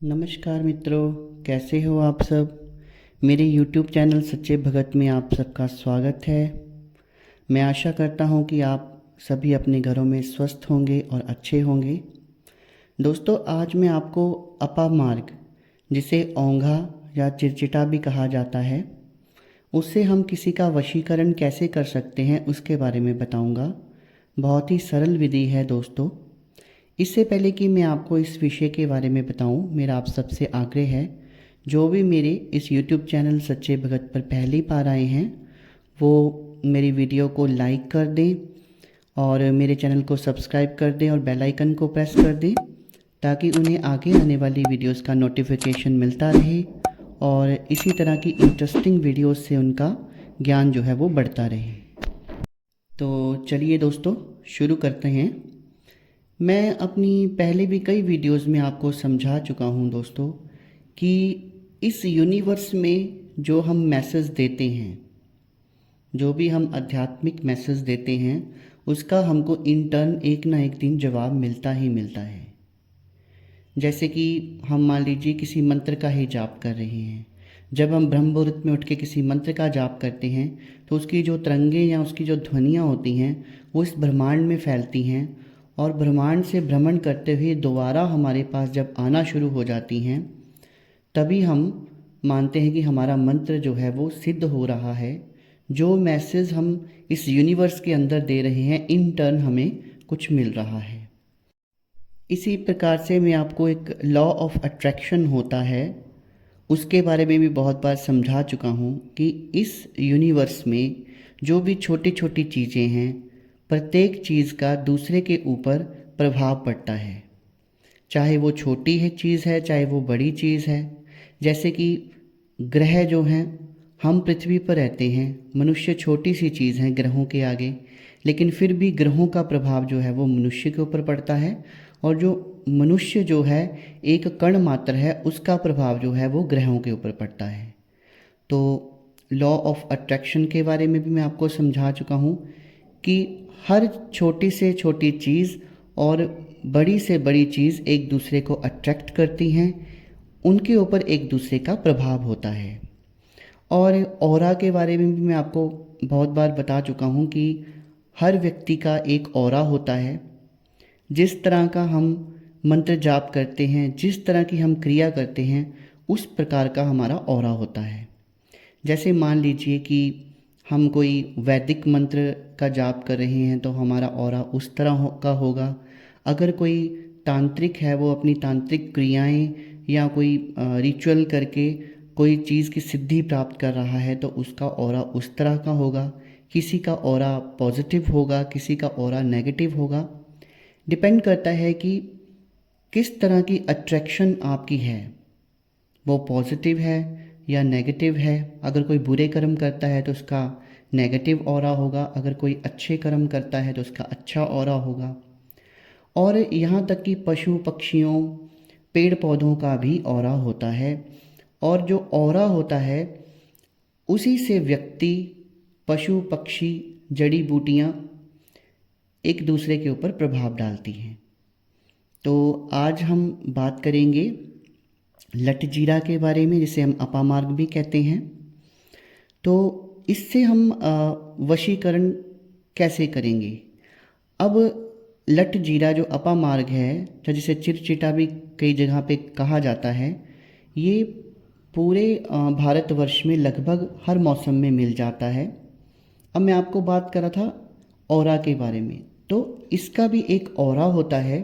नमस्कार मित्रों, कैसे हो आप सब। मेरे YouTube चैनल सच्चे भगत में आप सबका स्वागत है। मैं आशा करता हूँ कि आप सभी अपने घरों में स्वस्थ होंगे और अच्छे होंगे। दोस्तों, आज मैं आपको अपामार्ग, जिसे ओंघा या चिरचिटा भी कहा जाता है, उससे हम किसी का वशीकरण कैसे कर सकते हैं उसके बारे में बताऊंगा। बहुत ही सरल विधि है दोस्तों। इससे पहले कि मैं आपको इस विषय के बारे में बताऊं, मेरा आप सबसे आग्रह है, जो भी मेरे इस YouTube चैनल सच्चे भगत पर पहली बार आए हैं वो मेरी वीडियो को लाइक कर दें और मेरे चैनल को सब्सक्राइब कर दें और बेल आइकन को प्रेस कर दें, ताकि उन्हें आगे आने वाली वीडियोस का नोटिफिकेशन मिलता रहे और इसी तरह की इंटरेस्टिंग वीडियोस से उनका ज्ञान जो है वो बढ़ता रहे। तो चलिए दोस्तों, शुरू करते हैं। मैं अपनी पहले भी कई वीडियोस में आपको समझा चुका हूं दोस्तों कि इस यूनिवर्स में जो हम मैसेज देते हैं, जो भी हम आध्यात्मिक मैसेज देते हैं, उसका हमको इन टर्न एक ना एक दिन जवाब मिलता ही मिलता है। जैसे कि हम मान लीजिए किसी मंत्र का ही जाप कर रहे हैं। जब हम ब्रह्म मुहूर्त में उठ के किसी मंत्र का जाप करते हैं तो उसकी जो तरंगें या उसकी जो ध्वनियाँ होती हैं वो इस ब्रह्मांड में फैलती हैं और ब्रह्मांड से भ्रमण करते हुए दोबारा हमारे पास जब आना शुरू हो जाती हैं, तभी हम मानते हैं कि हमारा मंत्र जो है वो सिद्ध हो रहा है। जो मैसेज हम इस यूनिवर्स के अंदर दे रहे हैं, इन टर्न हमें कुछ मिल रहा है। इसी प्रकार से मैं आपको एक लॉ ऑफ अट्रैक्शन होता है उसके बारे में भी बहुत बार समझा चुका हूँ कि इस यूनिवर्स में जो भी छोटी छोटी चीज़ें हैं, प्रत्येक चीज़ का दूसरे के ऊपर प्रभाव पड़ता है। चाहे वो छोटी है चीज़ है, चाहे वो बड़ी चीज़ है। जैसे कि ग्रह जो हैं, हम पृथ्वी पर रहते हैं, मनुष्य छोटी सी चीज़ है ग्रहों के आगे, लेकिन फिर भी ग्रहों का प्रभाव जो है वो मनुष्य के ऊपर पड़ता है और जो मनुष्य जो है एक कण मात्र है, उसका प्रभाव जो है वो ग्रहों के ऊपर पड़ता है। तो लॉ ऑफ अट्रैक्शन के बारे में भी मैं आपको समझा चुका हूँ कि हर छोटी से छोटी चीज़ और बड़ी से बड़ी चीज़ एक दूसरे को अट्रैक्ट करती हैं, उनके ऊपर एक दूसरे का प्रभाव होता है। और ऑरा के बारे में भी मैं आपको बहुत बार बता चुका हूँ कि हर व्यक्ति का एक ऑरा होता है। जिस तरह का हम मंत्र जाप करते हैं, जिस तरह की हम क्रिया करते हैं, उस प्रकार का हमारा ऑरा होता है। जैसे मान लीजिए कि हम कोई वैदिक मंत्र का जाप कर रहे हैं तो हमारा ऑरा उस तरह का होगा। अगर कोई तांत्रिक है, वो अपनी तांत्रिक क्रियाएं या कोई रिचुअल करके कोई चीज़ की सिद्धि प्राप्त कर रहा है तो उसका ऑरा उस तरह का होगा। किसी का ऑरा पॉजिटिव होगा, किसी का ऑरा नेगेटिव होगा। डिपेंड करता है कि किस तरह की अट्रैक्शन आपकी है, वो पॉजिटिव है या नेगेटिव है। अगर कोई बुरे कर्म करता है तो उसका नेगेटिव ऑरा होगा, अगर कोई अच्छे कर्म करता है तो उसका अच्छा ऑरा होगा। और यहाँ तक कि पशु पक्षियों, पेड़ पौधों का भी ऑरा होता है। और जो ऑरा होता है उसी से व्यक्ति, पशु पक्षी, जड़ी बूटियाँ एक दूसरे के ऊपर प्रभाव डालती हैं। तो आज हम बात करेंगे लटजीरा के बारे में, जिसे हम अपामार्ग भी कहते हैं। तो इससे हम वशीकरण कैसे करेंगे। अब लटजीरा जो अपामार्ग है, या जिसे चिरचिटा भी कई जगह पे कहा जाता है, ये पूरे भारतवर्ष में लगभग हर मौसम में मिल जाता है। अब मैं आपको बात कर रहा था ऑरा के बारे में, तो इसका भी एक ऑरा होता है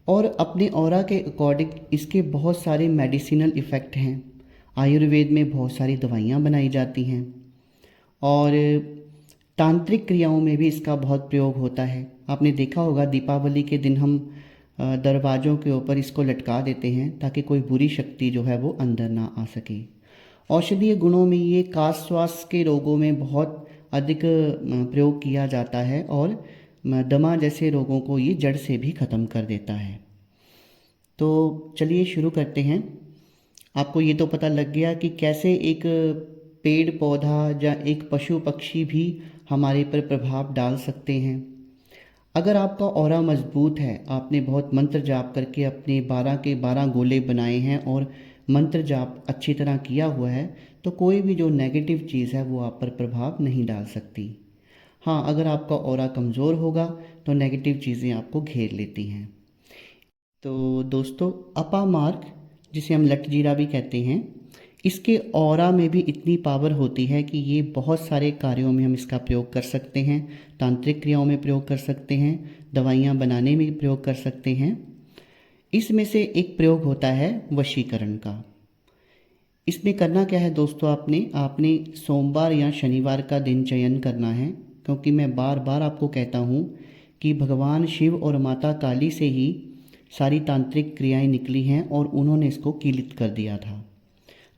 और अपने ऑरा के अकॉर्डिंग इसके बहुत सारे मेडिसिनल इफ़ेक्ट हैं। आयुर्वेद में बहुत सारी दवाइयाँ बनाई जाती हैं और तांत्रिक क्रियाओं में भी इसका बहुत प्रयोग होता है। आपने देखा होगा दीपावली के दिन हम दरवाज़ों के ऊपर इसको लटका देते हैं ताकि कोई बुरी शक्ति जो है वो अंदर ना आ सके। औषधीय गुणों में ये कास स्वास्थ्य के रोगों में बहुत अधिक प्रयोग किया जाता है और दमा जैसे रोगों को ये जड़ से भी ख़त्म कर देता है। तो चलिए शुरू करते हैं। आपको ये तो पता लग गया कि कैसे एक पेड़ पौधा या एक पशु पक्षी भी हमारे पर प्रभाव डाल सकते हैं। अगर आपका ऑरा मजबूत है, आपने बहुत मंत्र जाप करके अपने 12 के 12 गोले बनाए हैं और मंत्र जाप अच्छी तरह किया हुआ है, तो कोई भी जो नेगेटिव चीज़ है वो आप पर प्रभाव नहीं डाल सकती। हाँ, अगर आपका ऑरा कमज़ोर होगा तो नेगेटिव चीज़ें आपको घेर लेती हैं। तो दोस्तों, अपा मार्क, जिसे हम लट जीरा भी कहते हैं, इसके ऑरा में भी इतनी पावर होती है कि ये बहुत सारे कार्यों में हम इसका प्रयोग कर सकते हैं। तांत्रिक क्रियाओं में प्रयोग कर सकते हैं, दवाइयाँ बनाने में प्रयोग कर सकते हैं। इसमें से एक प्रयोग होता है वशीकरण का। इसमें करना क्या है दोस्तों, आपने आपने सोमवार या शनिवार का दिन चयन करना है, क्योंकि मैं बार बार आपको कहता हूँ कि भगवान शिव और माता काली से ही सारी तांत्रिक क्रियाएं निकली हैं और उन्होंने इसको कीलित कर दिया था।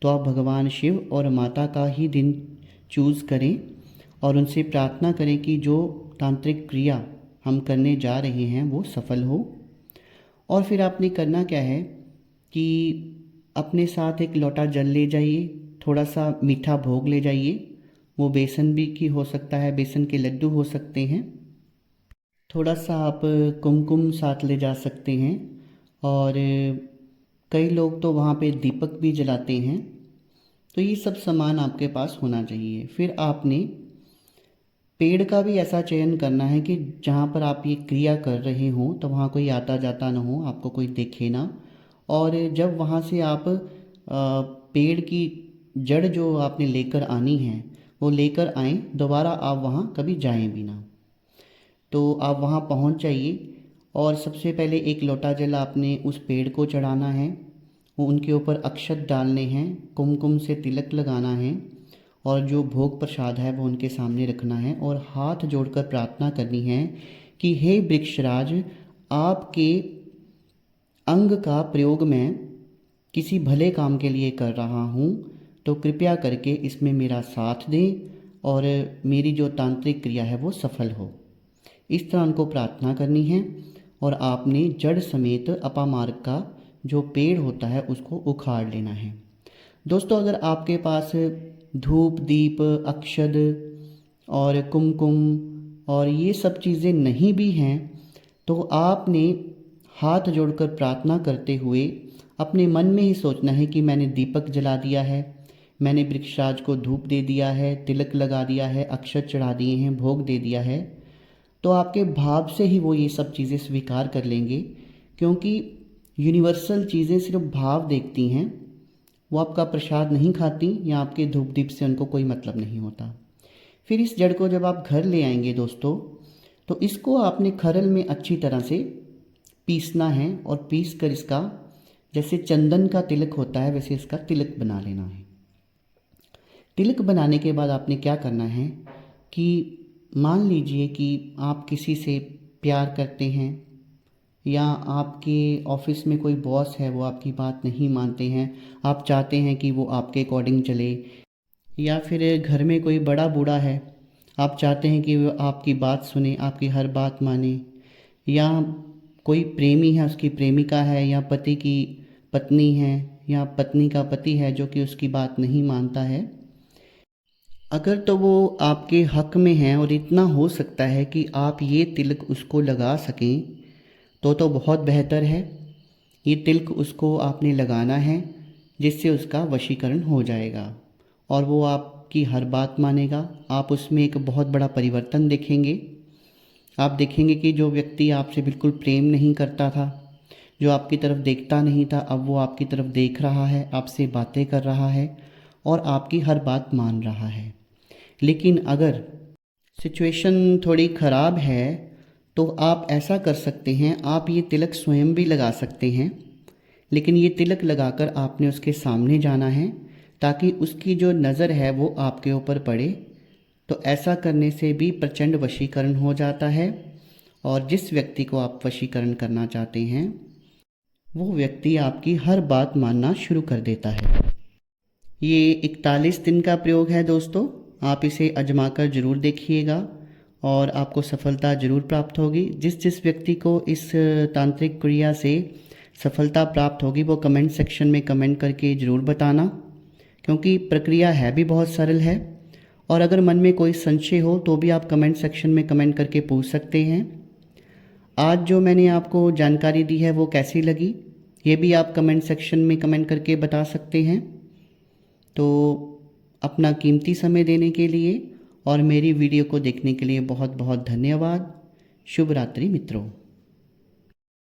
तो आप भगवान शिव और माता का ही दिन चूज़ करें और उनसे प्रार्थना करें कि जो तांत्रिक क्रिया हम करने जा रहे हैं वो सफल हो। और फिर आपने करना क्या है कि अपने साथ एक लोटा जल ले जाइए, थोड़ा सा मीठा भोग ले जाइए। वो बेसन भी की हो सकता है, बेसन के लड्डू हो सकते हैं। थोड़ा सा आप कुमकुम साथ ले जा सकते हैं और कई लोग तो वहाँ पे दीपक भी जलाते हैं। तो ये सब सामान आपके पास होना चाहिए। फिर आपने पेड़ का भी ऐसा चयन करना है कि जहाँ पर आप ये क्रिया कर रहे हों तो वहाँ कोई आता जाता ना हो, आपको कोई देखे ना। और जब वहाँ से आप पेड़ की जड़ जो आपने लेकर आनी है वो लेकर आएँ, दोबारा आप वहाँ कभी जाएं भी ना। तो आप वहाँ पहुँच जाइए और सबसे पहले एक लोटा जल आपने उस पेड़ को चढ़ाना है। वो उनके ऊपर अक्षत डालने हैं, कुमकुम से तिलक लगाना है और जो भोग प्रसाद है वो उनके सामने रखना है और हाथ जोड़कर प्रार्थना करनी है कि हे वृक्षराज, आपके अंग का प्रयोग मैं किसी भले काम के लिए कर रहा हूँ, तो कृपया करके इसमें मेरा साथ दें और मेरी जो तांत्रिक क्रिया है वो सफल हो। इस तरह उनको प्रार्थना करनी है और आपने जड़ समेत अपामार्ग का जो पेड़ होता है उसको उखाड़ लेना है। दोस्तों, अगर आपके पास धूप दीप अक्षद और कुमकुम और ये सब चीज़ें नहीं भी हैं, तो आपने हाथ जोड़कर प्रार्थना करते हुए अपने मन में ही सोचना है कि मैंने दीपक जला दिया है, मैंने वृक्षराज को धूप दे दिया है, तिलक लगा दिया है, अक्षत चढ़ा दिए हैं, भोग दे दिया है। तो आपके भाव से ही वो ये सब चीज़ें स्वीकार कर लेंगे, क्योंकि यूनिवर्सल चीज़ें सिर्फ भाव देखती हैं। वो आपका प्रसाद नहीं खाती या आपके धूप दीप से उनको कोई मतलब नहीं होता। फिर इस जड़ को जब आप घर ले आएंगे दोस्तों, तो इसको आपने खरल में अच्छी तरह से पीसना है और पीस कर इसका जैसे चंदन का तिलक होता है वैसे इसका तिलक बना लेना है। तिलक बनाने के बाद आपने क्या करना है कि मान लीजिए कि आप किसी से प्यार करते हैं या आपके ऑफिस में कोई बॉस है, वो आपकी बात नहीं मानते हैं, आप चाहते हैं कि वो आपके अकॉर्डिंग चले। या फिर घर में कोई बड़ा बूढ़ा है, आप चाहते हैं कि वो आपकी बात सुने, आपकी हर बात माने। या कोई प्रेमी है, उसकी प्रेमिका है, या पति की पत्नी है या पत्नी का पति है जो कि उसकी बात नहीं मानता है। अगर तो वो आपके हक में है और इतना हो सकता है कि आप ये तिलक उसको लगा सकें तो बहुत बेहतर है। ये तिलक उसको आपने लगाना है जिससे उसका वशीकरण हो जाएगा और वो आपकी हर बात मानेगा। आप उसमें एक बहुत बड़ा परिवर्तन देखेंगे। आप देखेंगे कि जो व्यक्ति आपसे बिल्कुल प्रेम नहीं करता था, जो आपकी तरफ देखता नहीं था, अब वो आपकी तरफ देख रहा है, आपसे बातें कर रहा है और आपकी हर बात मान रहा है। लेकिन अगर सिचुएशन थोड़ी ख़राब है तो आप ऐसा कर सकते हैं, आप ये तिलक स्वयं भी लगा सकते हैं, लेकिन ये तिलक लगाकर आपने उसके सामने जाना है ताकि उसकी जो नज़र है वो आपके ऊपर पड़े। तो ऐसा करने से भी प्रचंड वशीकरण हो जाता है और जिस व्यक्ति को आप वशीकरण करना चाहते हैं वो व्यक्ति आपकी हर बात मानना शुरू कर देता है। ये 41 दिन का प्रयोग है दोस्तों, आप इसे आजमा कर ज़रूर देखिएगा और आपको सफलता ज़रूर प्राप्त होगी। जिस जिस व्यक्ति को इस तांत्रिक क्रिया से सफलता प्राप्त होगी वो कमेंट सेक्शन में कमेंट करके ज़रूर बताना, क्योंकि प्रक्रिया है भी बहुत सरल है। और अगर मन में कोई संशय हो तो भी आप कमेंट सेक्शन में कमेंट करके पूछ सकते हैं। आज जो मैंने आपको जानकारी दी है वो कैसी लगी, ये भी आप कमेंट सेक्शन में कमेंट करके बता सकते हैं। तो अपना कीमती समय देने के लिए और मेरी वीडियो को देखने के लिए बहुत बहुत धन्यवाद। शुभ रात्रि मित्रों।